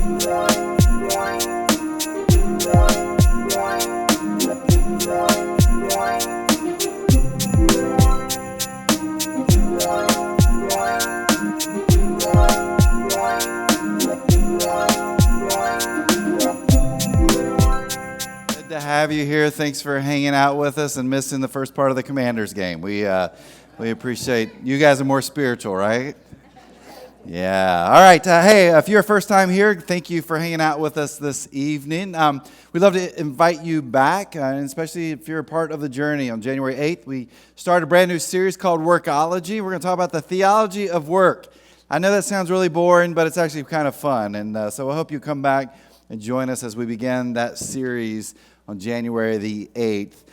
To have you here. Thanks for hanging out with us and missing the first part of the Commanders game. We appreciate you guys are more spiritual, right? Yeah. All right. Hey, if you're a first time here, thank you for hanging out with us this evening. We'd love to invite you back, and especially if you're a part of the journey. On January 8th, we started a brand new series called Workology. We're going to talk about the theology of work. I know that sounds really boring, but it's actually kind of fun. And so I hope you come back and join us as we begin that series on January the 8th.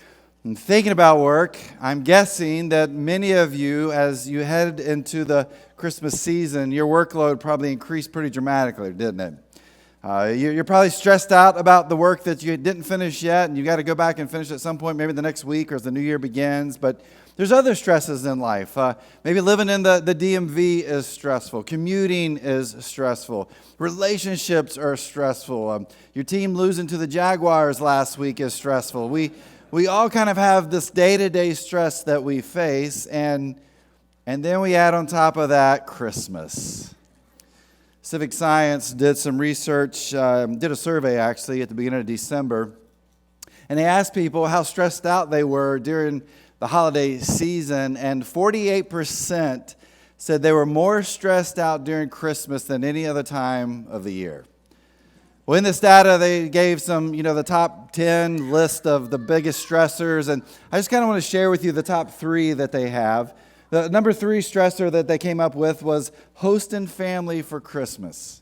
And thinking about work, I'm guessing that many of you, as you head into the Christmas season, your workload probably increased pretty dramatically, didn't it? You're probably stressed out about the work that you didn't finish yet, and you got to go back and finish at some point, maybe the next week or as the new year begins. But there's other stresses in life. Maybe living in the DMV is stressful. Commuting is stressful. Relationships are stressful. Your team losing to the Jaguars last week is stressful. We all kind of have this day-to-day stress that we face, and then we add on top of that Christmas. Civic Science did some research, did a survey actually at the beginning of December, and they asked people how stressed out they were during the holiday season, and 48% said they were more stressed out during Christmas than any other time of the year. Well, in this data, they gave some, the top 10 list of the biggest stressors, and I just kind of want to share with you the top 3 that they have. The number 3 stressor that they came up with was hosting family for Christmas.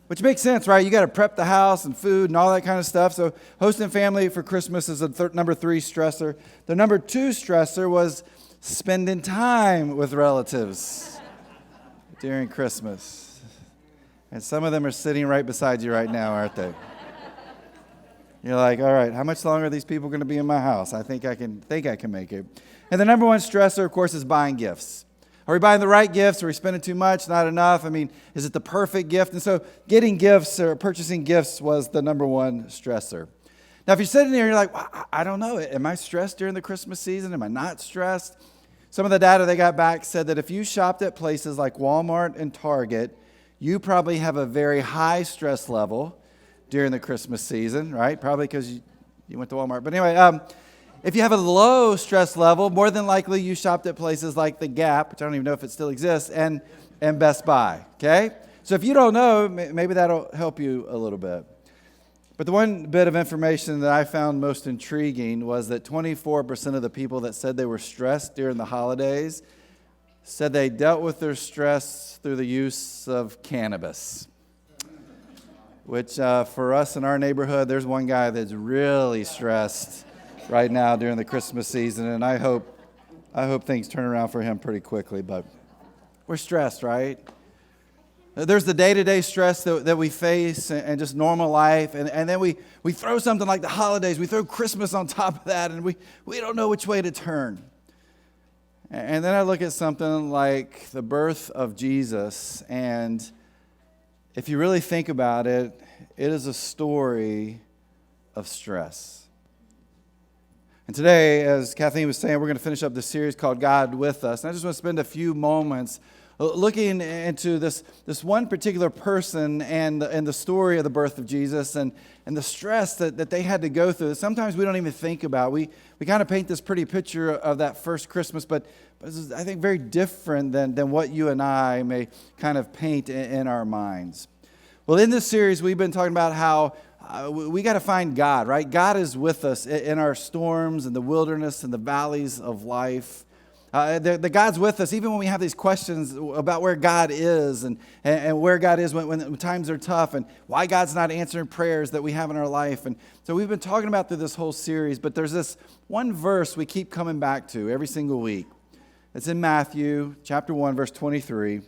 Which makes sense, right? You got to prep the house and food and all that kind of stuff. So hosting family for Christmas is the number 3 stressor. The number 2 stressor was spending time with relatives during Christmas. And some of them are sitting right beside you right now, aren't they? You're like, all right, how much longer are these people going to be in my house? I think I can make it. And the number 1 stressor, of course, is buying gifts. Are we buying the right gifts? Are we spending too much? Not enough? I mean, is it the perfect gift? And so getting gifts or purchasing gifts was the number 1 stressor. Now, if you're sitting there, you're like, well, I don't know. Am I stressed during the Christmas season? Am I not stressed? Some of the data they got back said that if you shopped at places like Walmart and Target, you probably have a very high stress level during the Christmas season, right? Probably because you went to Walmart. But anyway, if you have a low stress level, more than likely you shopped at places like The Gap, which I don't even know if it still exists, and Best Buy, okay? So if you don't know, maybe that'll help you a little bit. But the one bit of information that I found most intriguing was that 24% of the people that said they were stressed during the holidays said they dealt with their stress through the use of cannabis. Which for us in our neighborhood, there's one guy that's really stressed right now during the Christmas season, and I hope things turn around for him pretty quickly, but we're stressed, right? There's the day-to-day stress that we face and just normal life, and then we throw something like the holidays, we throw Christmas on top of that, and we don't know which way to turn. And then I look at something like the birth of Jesus, and if you really think about it, it is a story of stress. And today, as Kathleen was saying, we're going to finish up this series called God With Us. And I just want to spend a few moments looking into this one particular person and the story of the birth of Jesus and the stress that they had to go through. Sometimes we don't even think about. We kind of paint this pretty picture of that first Christmas, but this is, I think, very different than what you and I may kind of paint in our minds. Well, in this series, we've been talking about how we got to find God, right? God is with us in our storms and the wilderness and the valleys of life. The God's with us even when we have these questions about where God is and where God is when times are tough and why God's not answering prayers that we have in our life. And so we've been talking about through this whole series, but there's this one verse we keep coming back to every single week. It's in Matthew chapter 1, verse 23. It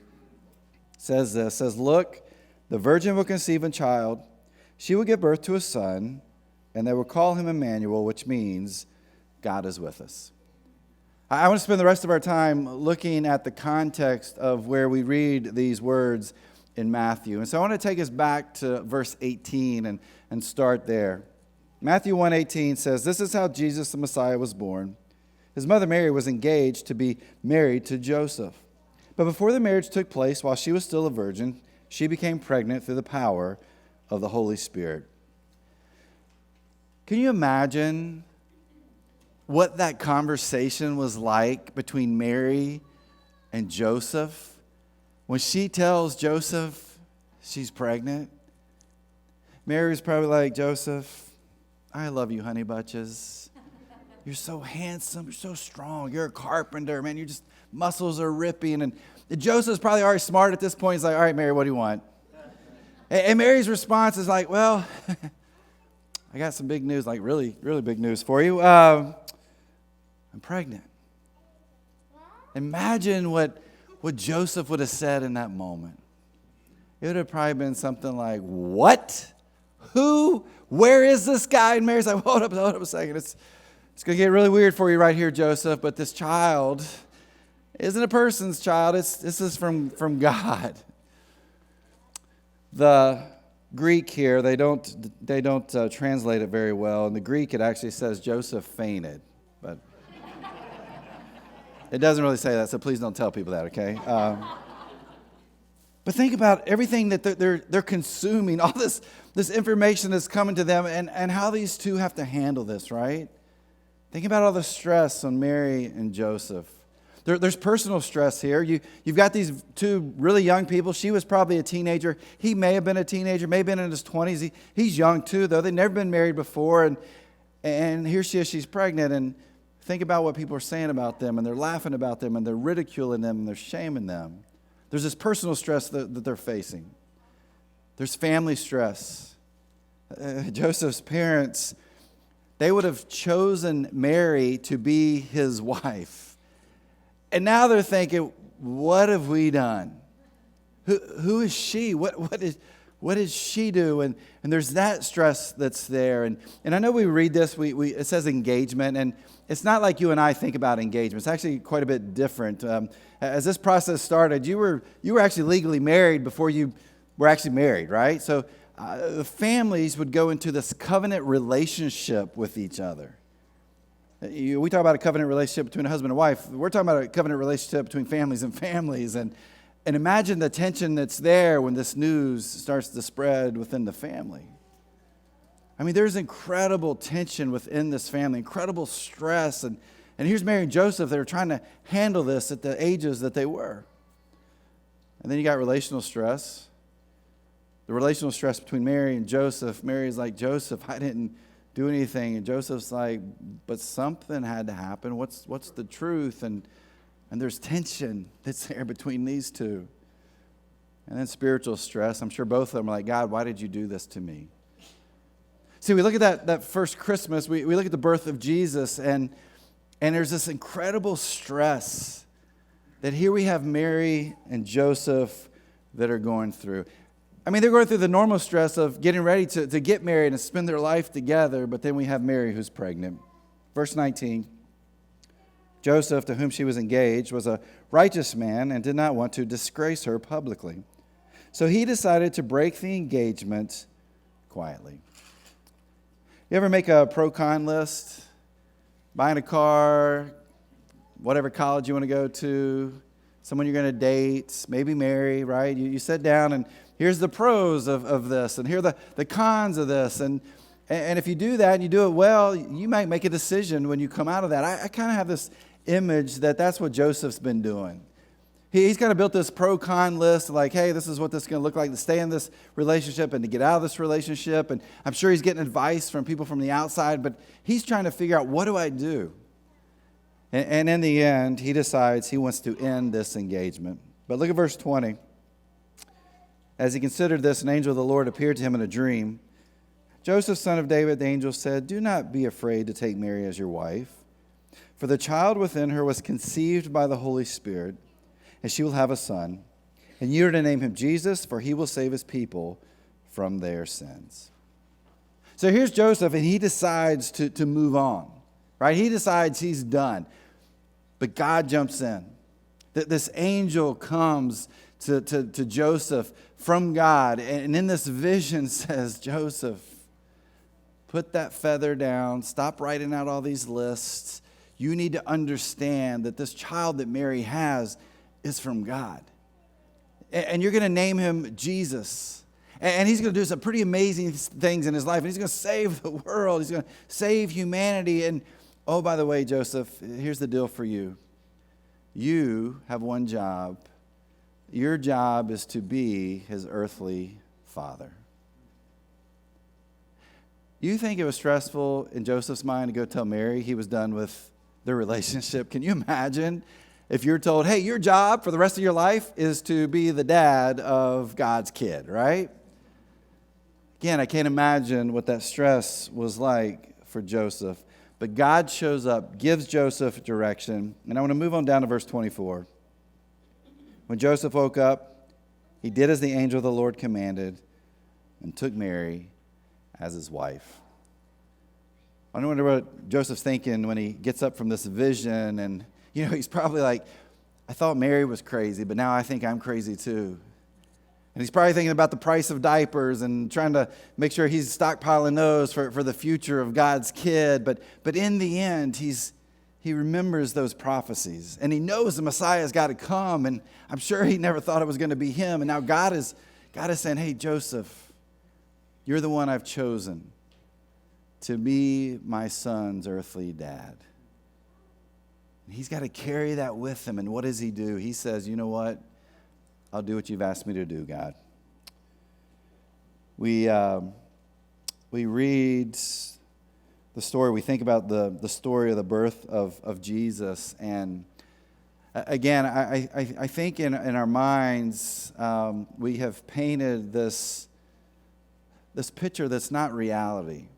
says this, look, the virgin will conceive a child. She will give birth to a son, and they will call him Emmanuel, which means God is with us. I want to spend the rest of our time looking at the context of where we read these words in Matthew. And so I want to take us back to verse 18 and start there. Matthew 1:18 says, "This is how Jesus the Messiah was born. His mother Mary was engaged to be married to Joseph. But before the marriage took place, while she was still a virgin, she became pregnant through the power of the Holy Spirit." Can you imagine what that conversation was like between Mary and Joseph when she tells Joseph she's pregnant? Mary's probably like, "Joseph, I love you, honey bunches. You're so handsome. You're so strong. You're a carpenter, man. Your just muscles are ripping." And Joseph's probably already smart at this point. He's like, "All right, Mary, what do you want?" And Mary's response is like, "Well, I got some big news, like really, really big news for you. I'm pregnant." Imagine what Joseph would have said in that moment. It would have probably been something like, "What? Who? Where is this guy?" And Mary's like, hold up a second. It's going to get really weird for you right here, Joseph, but this child isn't a person's child. This is from God. The Greek here, they don't translate it very well. In the Greek, it actually says Joseph fainted, but it doesn't really say that, so please don't tell people that, okay? But think about everything that they're consuming, all this information that's coming to them, and how these two have to handle this, right? Think about all the stress on Mary and Joseph. There's personal stress here. You've got these two really young people. She was probably a teenager. He may have been a teenager, may have been in his 20s. He's young too, though. They've never been married before, and here she is, she's pregnant, and think about what people are saying about them, and they're laughing about them, and they're ridiculing them, and they're shaming them. There's this personal stress that they're facing. There's family stress. Joseph's parents, they would have chosen Mary to be his wife. And now they're thinking, what have we done? Who is she? What did she do? And there's that stress that's there. And I know we read this, it says engagement, and it's not like you and I think about engagement. It's actually quite a bit different. As this process started, you were actually legally married before you were actually married, right? So the families would go into this covenant relationship with each other. We talk about a covenant relationship between a husband and wife. We're talking about a covenant relationship between families and families. And imagine the tension that's there when this news starts to spread within the family. I mean, there's incredible tension within this family, incredible stress. And here's Mary and Joseph. They were trying to handle this at the ages that they were. And then you got relational stress. The relational stress between Mary and Joseph. Mary's like, "Joseph, I didn't do anything." And Joseph's like, "But something had to happen. What's the truth?" And there's tension that's there between these two. And then spiritual stress. I'm sure both of them are like, "God, why did you do this to me?" See, we look at that first Christmas, we look at the birth of Jesus, and there's this incredible stress that here we have Mary and Joseph that are going through. I mean, they're going through the normal stress of getting ready to get married and spend their life together, but then we have Mary who's pregnant. Verse 19, Joseph, to whom she was engaged, was a righteous man and did not want to disgrace her publicly. So he decided to break the engagement quietly. You ever make a pro-con list? Buying a car, whatever college you want to go to, someone you're going to date, maybe marry, right? You sit down and here's the pros of this, and here are the cons of this. And if you do that and you do it well, you might make a decision when you come out of that. I kind of have this image that's what Joseph's been doing. He's kind of built this pro-con list, like, hey, this is what this is going to look like to stay in this relationship and to get out of this relationship. And I'm sure he's getting advice from people from the outside, but he's trying to figure out, what do I do? And in the end, he decides he wants to end this engagement. But look at verse 20. As he considered this, an angel of the Lord appeared to him in a dream. "Joseph, son of David," the angel said, "do not be afraid to take Mary as your wife, for the child within her was conceived by the Holy Spirit, and she will have a son, and you are to name him Jesus, for he will save his people from their sins." So here's Joseph, and he decides to move on, right? He decides he's done. But God jumps in. This angel comes to Joseph from God. And in this vision says, Joseph, put that feather down. Stop writing out all these lists. You need to understand that this child that Mary has is from God. And you're going to name him Jesus. And he's going to do some pretty amazing things in his life. And he's going to save the world. He's going to save humanity. And oh, by the way, Joseph, here's the deal for you. You have one job. Your job is to be his earthly father. You think it was stressful in Joseph's mind to go tell Mary he was done with their relationship? Can you imagine if you're told, hey, your job for the rest of your life is to be the dad of God's kid, right? Again, I can't imagine what that stress was like for Joseph. But God shows up, gives Joseph direction. And I want to move on down to verse 24. When Joseph woke up, he did as the angel of the Lord commanded and took Mary as his wife. I wonder what Joseph's thinking when he gets up from this vision. And, he's probably like, I thought Mary was crazy, but now I think I'm crazy too. And he's probably thinking about the price of diapers and trying to make sure he's stockpiling those for the future of God's kid. But in the end, he remembers those prophecies. And he knows the Messiah has got to come. And I'm sure he never thought it was going to be him. And now God is saying, hey, Joseph, you're the one I've chosen to be my son's earthly dad. And he's got to carry that with him. And what does he do? He says, you know what? I'll do what you've asked me to do, God. We read the story. We think about the story of the birth of Jesus. And again, I think in our minds, we have painted this picture that's not reality.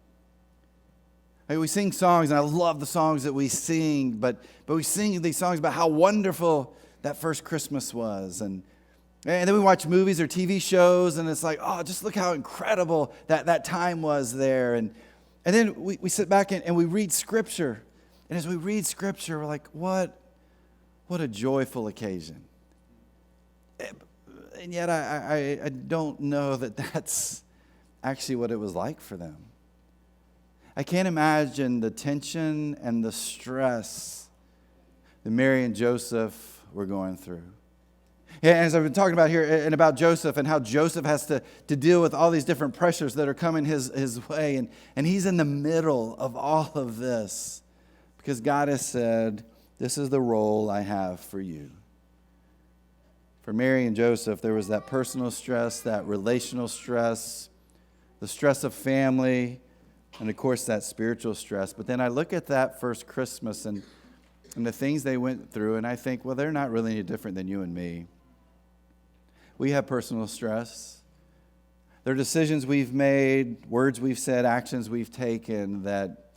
We sing songs, and I love the songs that we sing, but we sing these songs about how wonderful that first Christmas was. And then we watch movies or TV shows, and it's like, oh, just look how incredible that time was there. And then we sit back and we read Scripture. And as we read Scripture, we're like, what a joyful occasion. And yet I don't know that that's actually what it was like for them. I can't imagine the tension and the stress that Mary and Joseph were going through. And as I've been talking about here and about Joseph and how Joseph has to deal with all these different pressures that are coming his way. And he's in the middle of all of this because God has said, this is the role I have for you. For Mary and Joseph, there was that personal stress, that relational stress, the stress of family, and of course that spiritual stress. But then I look at that first Christmas and the things they went through, and I think, well, they're not really any different than you and me. We have personal stress. There are decisions we've made, words we've said, actions we've taken that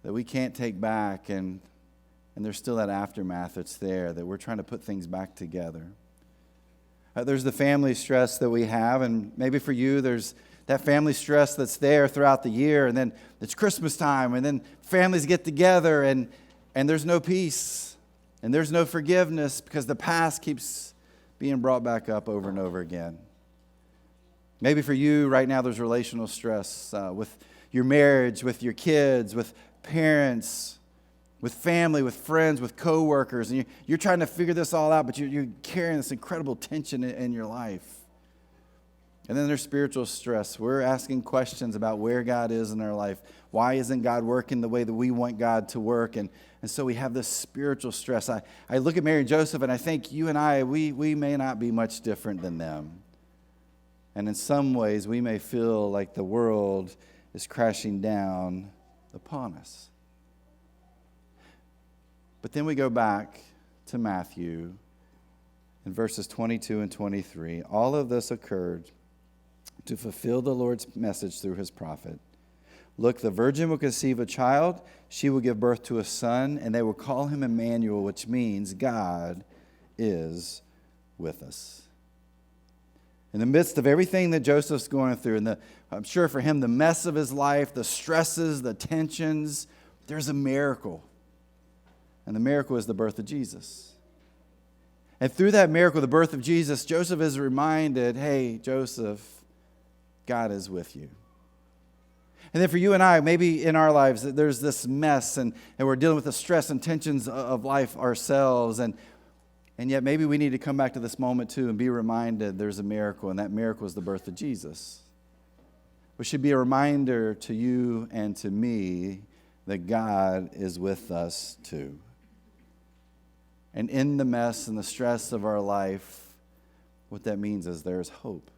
we can't take back, and there's still that aftermath that's there, that we're trying to put things back together. There's the family stress that we have, and maybe for you there's that family stress that's there throughout the year, and then it's Christmas time, and then families get together, and there's no peace, and there's no forgiveness because the past keeps being brought back up over and over again. Maybe for you right now there's relational stress with your marriage, with your kids, with parents, with family, with friends, with coworkers, and you're trying to figure this all out, but you're carrying this incredible tension in your life. And then there's spiritual stress. We're asking questions about where God is in our life. Why isn't God working the way that we want God to work? And so we have this spiritual stress. I look at Mary and Joseph, and I think you and I, we may not be much different than them. And in some ways, we may feel like the world is crashing down upon us. But then we go back to Matthew in verses 22 and 23. All of this occurred to fulfill the Lord's message through his prophet. Look, the virgin will conceive a child, she will give birth to a son, and they will call him Emmanuel, which means God is with us. In the midst of everything that Joseph's going through, and I'm sure for him, the mess of his life, the stresses, the tensions, there's a miracle. And the miracle is the birth of Jesus. And through that miracle, the birth of Jesus, Joseph is reminded, hey, Joseph, God is with you. And then for you and I, maybe in our lives, there's this mess and we're dealing with the stress and tensions of life ourselves. And yet maybe we need to come back to this moment too and be reminded there's a miracle, and that miracle is the birth of Jesus. Which should be a reminder to you and to me that God is with us too. And in the mess and the stress of our life, what that means is there's hope.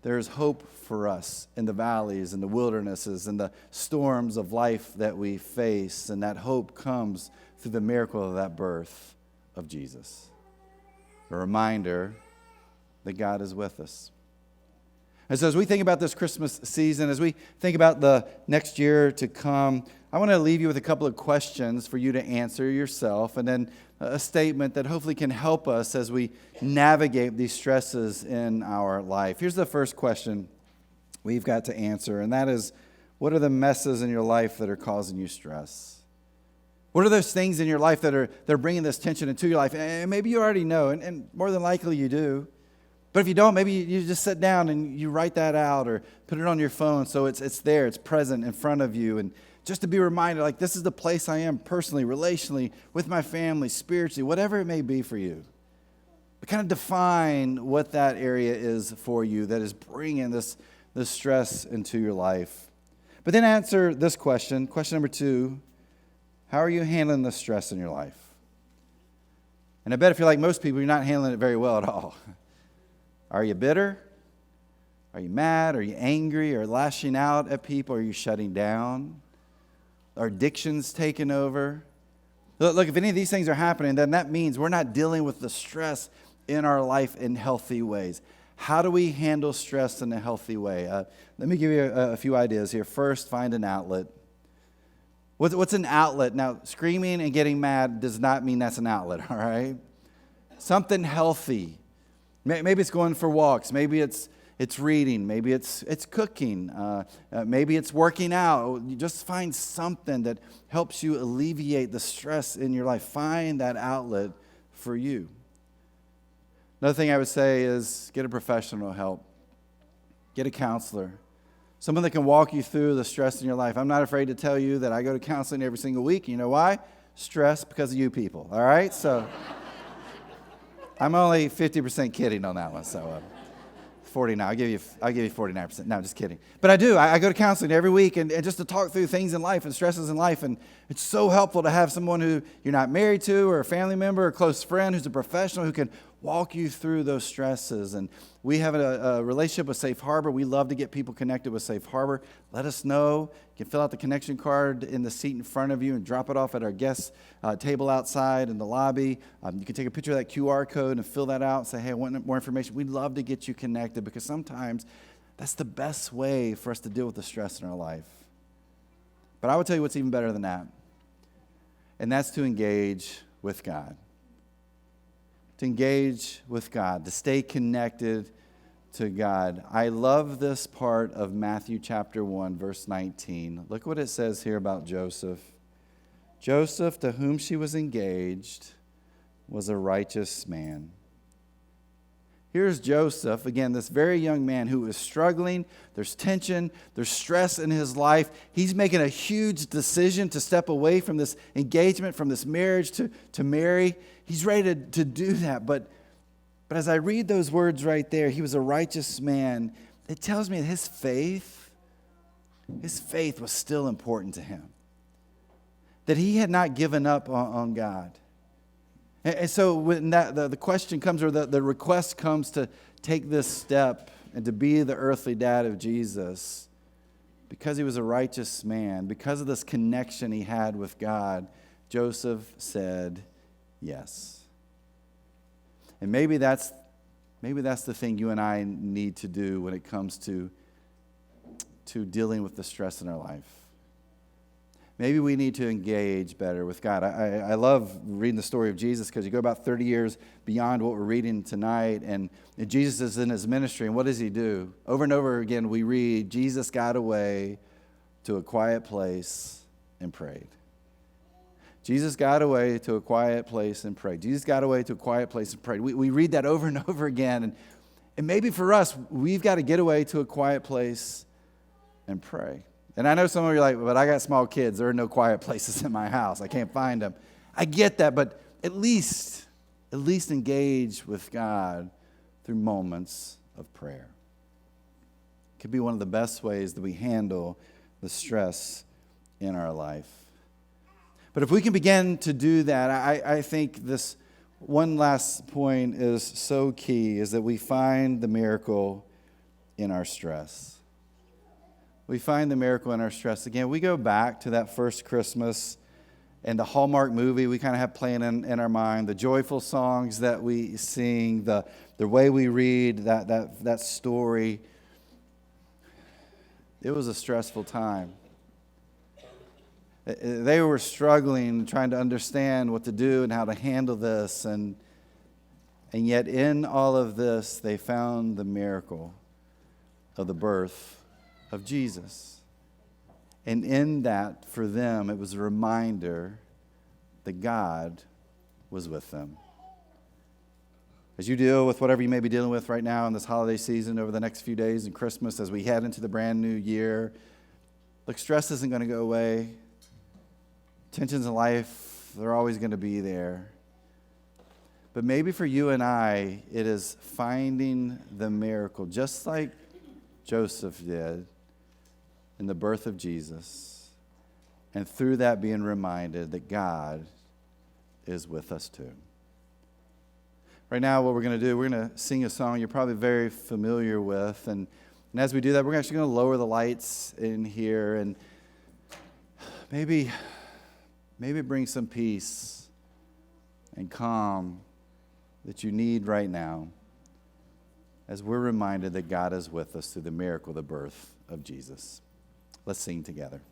There's hope for us in the valleys and the wildernesses and the storms of life that we face. And that hope comes through the miracle of that birth of Jesus. A reminder that God is with us. And so as we think about this Christmas season, as we think about the next year to come, I want to leave you with a couple of questions for you to answer yourself, and then a statement that hopefully can help us as we navigate these stresses in our life. Here's the first question we've got to answer, and that is, what are the messes in your life that are causing you stress? What are those things in your life that are bringing this tension into your life? And maybe you already know, and more than likely you do. But if you don't, maybe you just sit down and you write that out or put it on your phone so it's there, it's present in front of you. And just to be reminded, like, this is the place I am personally, relationally, with my family, spiritually, whatever it may be for you. But kind of define what that area is for you that is bringing this stress into your life. But then answer this question, question number 2, how are you handling the stress in your life? And I bet if you're like most people, you're not handling it very well at all. Are you bitter? Are you mad? Are you angry? Are you lashing out at people? Are you shutting down? Are addictions taking over? Look, if any of these things are happening, then that means we're not dealing with the stress in our life in healthy ways. How do we handle stress in a healthy way? Let me give you a few ideas here. First, find an outlet. What's an outlet? Now, screaming and getting mad does not mean that's an outlet, all right? Something healthy. Maybe it's going for walks. Maybe it's reading. Maybe it's cooking. Maybe it's working out. You just find something that helps you alleviate the stress in your life. Find that outlet for you. Another thing I would say is get a professional help. Get a counselor. Someone that can walk you through the stress in your life. I'm not afraid to tell you that I go to counseling every single week. You know why? Stress because of you people. All right? So I'm only 50% kidding on that one, so 49. I'll give you 49%. No, just kidding. But I do. I go to counseling every week and just to talk through things in life and stresses in life. And it's so helpful to have someone who you're not married to or a family member or a close friend who's a professional who can walk you through those stresses. And we have a relationship with Safe Harbor. We love to get people connected with Safe Harbor. Let us know. You can fill out the connection card in the seat in front of you and drop it off at our guest table outside in the lobby. You can take a picture of that QR code and fill that out and say, hey, I want more information. We'd love to get you connected because sometimes that's the best way for us to deal with the stress in our life. But I would tell you what's even better than that, and that's to engage with God. To engage with God, to stay connected to God. I love this part of Matthew chapter 1, verse 19. Look what it says here about Joseph. Joseph, to whom she was engaged, was a righteous man. Here's Joseph, again, this very young man who is struggling. There's tension, there's stress in his life. He's making a huge decision to step away from this engagement, from this marriage to marry. He's ready to do that. But as I read those words right there, he was a righteous man. It tells me that his faith was still important to him. That he had not given up on God. And so when the question comes, or the request comes to take this step and to be the earthly dad of Jesus, because he was a righteous man, because of this connection he had with God, Joseph said yes. And maybe that's the thing you and I need to do when it comes to dealing with the stress in our life. Maybe we need to engage better with God. I love reading the story of Jesus because you go about 30 years beyond what we're reading tonight, and Jesus is in his ministry, and what does he do? Over and over again we read, Jesus got away to a quiet place and prayed. Jesus got away to a quiet place and prayed. Jesus got away to a quiet place and prayed. We read that over and over again. And maybe for us, we've got to get away to a quiet place and pray. And I know some of you are like, but I got small kids. There are no quiet places in my house. I can't find them. I get that, but at least engage with God through moments of prayer. It could be one of the best ways that we handle the stress in our life. But if we can begin to do that, I think this one last point is so key, is that we find the miracle in our stress. We find the miracle in our stress. Again, we go back to that first Christmas and the Hallmark movie we kind of have playing in our mind, the joyful songs that we sing, the way we read that story. It was a stressful time. They were struggling, trying to understand what to do and how to handle this. And yet in all of this, they found the miracle of the birth of Jesus. And in that, for them, it was a reminder that God was with them. As you deal with whatever you may be dealing with right now in this holiday season, over the next few days and Christmas, as we head into the brand new year, look, stress isn't going to go away. Tensions in life, they're always going to be there. But maybe for you and I, it is finding the miracle, just like Joseph did in the birth of Jesus. And through that being reminded that God is with us too. Right now, what we're going to do, we're going to sing a song you're probably very familiar with. And as we do that, we're actually going to lower the lights in here and maybe bring some peace and calm that you need right now as we're reminded that God is with us through the miracle of the birth of Jesus. Let's sing together.